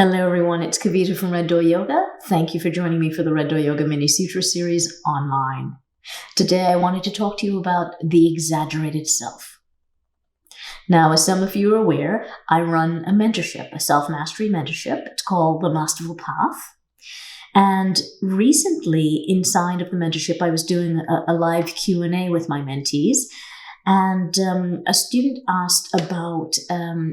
Hello everyone, it's Kavita from Red Door Yoga. Thank you for joining me for the Red Door Yoga Mini Sutra series online. Today I wanted to talk to you about the exaggerated self. Now, as some of you are aware, I run a mentorship, a self-mastery mentorship. It's called the Masterful Path. And recently, inside of the mentorship, I was doing a live Q&A with my mentees. And a student asked about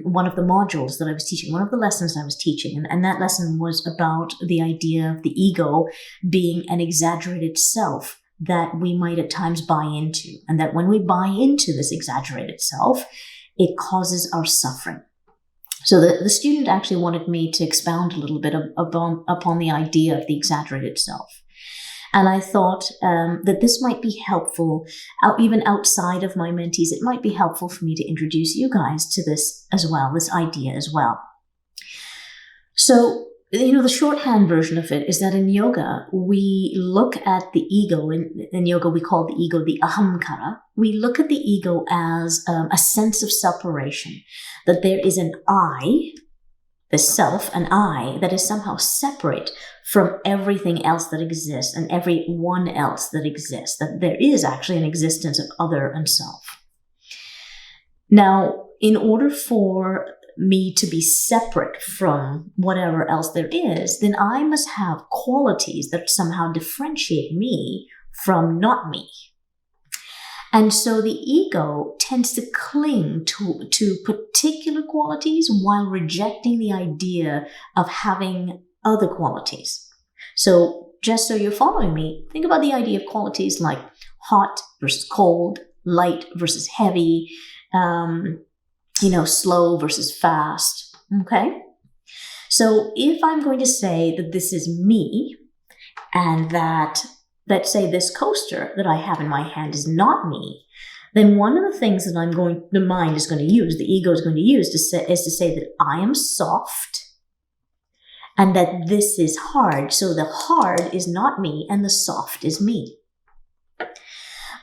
one of the modules that I was teaching, one of the lessons I was teaching. And that lesson was about the idea of the ego being an exaggerated self that we might at times buy into. And that when we buy into this exaggerated self, it causes our suffering. So the student actually wanted me to expound a little bit upon the idea of the exaggerated self. And I thought that this might be helpful, even outside of my mentees. It might be helpful for me to introduce you guys to this as well, this idea as well. So, the shorthand version of it is that in yoga, we look at the ego. In yoga, we call the ego the ahamkara. We look at the ego as a sense of separation, that there is an I, the self, an I, that is somehow separate from everything else that exists and everyone else that exists, that there is actually an existence of other and self. Now, in order for me to be separate from whatever else there is, then I must have qualities that somehow differentiate me from not me. And so the ego tends to cling to particular qualities while rejecting the idea of having other qualities. So just so you're following me, think about the idea of qualities like hot versus cold, light versus heavy, slow versus fast, okay? So if I'm going to say that this is me and that, let's say this coaster that I have in my hand is not me, then one of the things that the mind is going to use, the ego is going to use is to say that I am soft and that this is hard. So the hard is not me and the soft is me.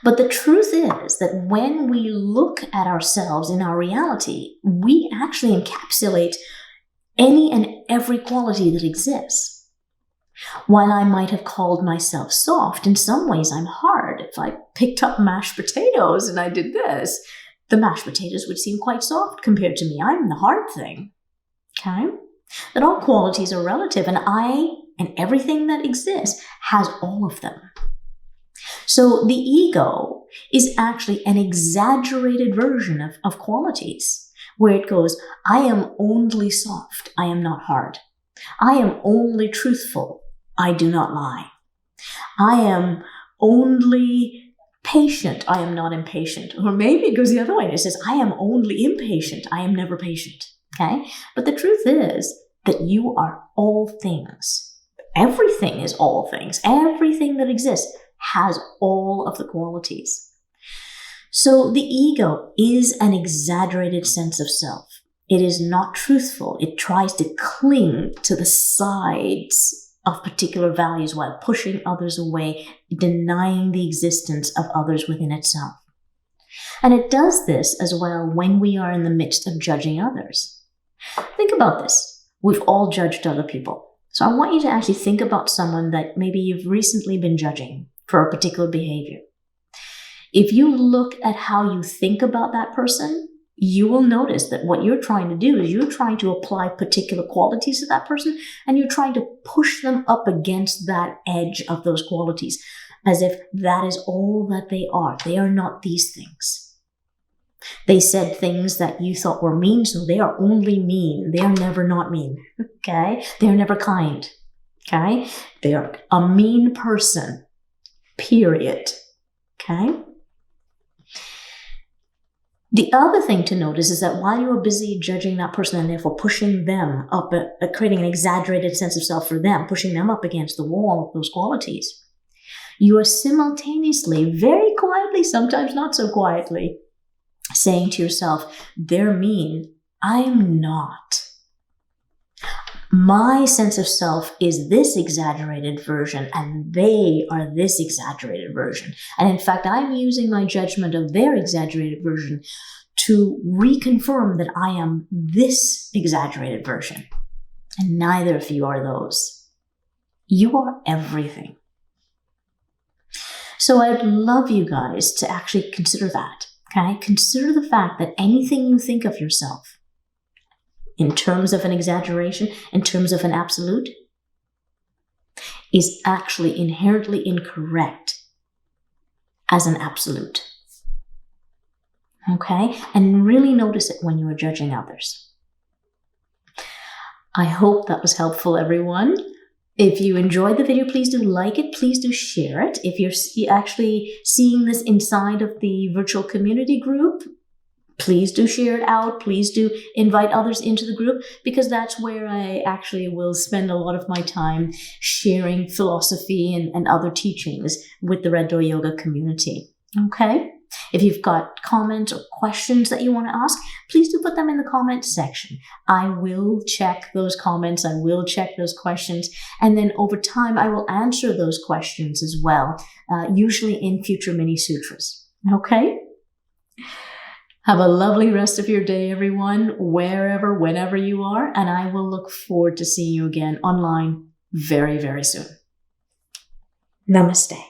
But the truth is that when we look at ourselves in our reality, we actually encapsulate any and every quality that exists. While I might have called myself soft, in some ways I'm hard. If I picked up mashed potatoes and I did this, the mashed potatoes would seem quite soft compared to me. I'm the hard thing, okay? That all qualities are relative, and I and everything that exists has all of them. So the ego is actually an exaggerated version of qualities, where it goes, I am only soft, I am not hard. I am only truthful, I do not lie. I am only patient, I am not impatient. Or maybe it goes the other way and it says, I am only impatient, I am never patient. Okay? But the truth is that you are all things. Everything is all things. Everything that exists has all of the qualities. So the ego is an exaggerated sense of self. It is not truthful. It tries to cling to the sides of particular values while pushing others away, denying the existence of others within itself. And it does this as well when we are in the midst of judging others. Think about this. We've all judged other people. So I want you to actually think about someone that maybe you've recently been judging for a particular behavior. If you look at how you think about that person, you will notice that what you're trying to do is you're trying to apply particular qualities to that person, and you're trying to push them up against that edge of those qualities as if that is all that they are. They are not these things. They said things that you thought were mean, so they are only mean. They are never not mean, okay? They are never kind, okay? They are a mean person, period, okay? The other thing to notice is that while you are busy judging that person and therefore pushing them up, creating an exaggerated sense of self for them, pushing them up against the wall of those qualities, you are simultaneously, very quietly, sometimes not so quietly, saying to yourself, they're mean, I'm not. My sense of self is this exaggerated version, and they are this exaggerated version. And in fact, I'm using my judgment of their exaggerated version to reconfirm that I am this exaggerated version. And neither of you are those. You are everything. So I'd love you guys to actually consider that. Okay? Consider the fact that anything you think of yourself in terms of an exaggeration, in terms of an absolute, is actually inherently incorrect as an absolute. Okay? And really notice it when you are judging others. I hope that was helpful, everyone. If you enjoyed the video, please do like it. Please do share it. If you're actually seeing this inside of the virtual community group, please do share it out. Please do invite others into the group, because that's where I actually will spend a lot of my time sharing philosophy and other teachings with the Red Door Yoga community. Okay? If you've got comments or questions that you want to ask, please do put them in the comment section. I will check those comments. I will check those questions. And then over time, I will answer those questions as well, usually in future mini sutras. Okay? Have a lovely rest of your day, everyone, wherever, whenever you are. And I will look forward to seeing you again online very, very soon. Namaste.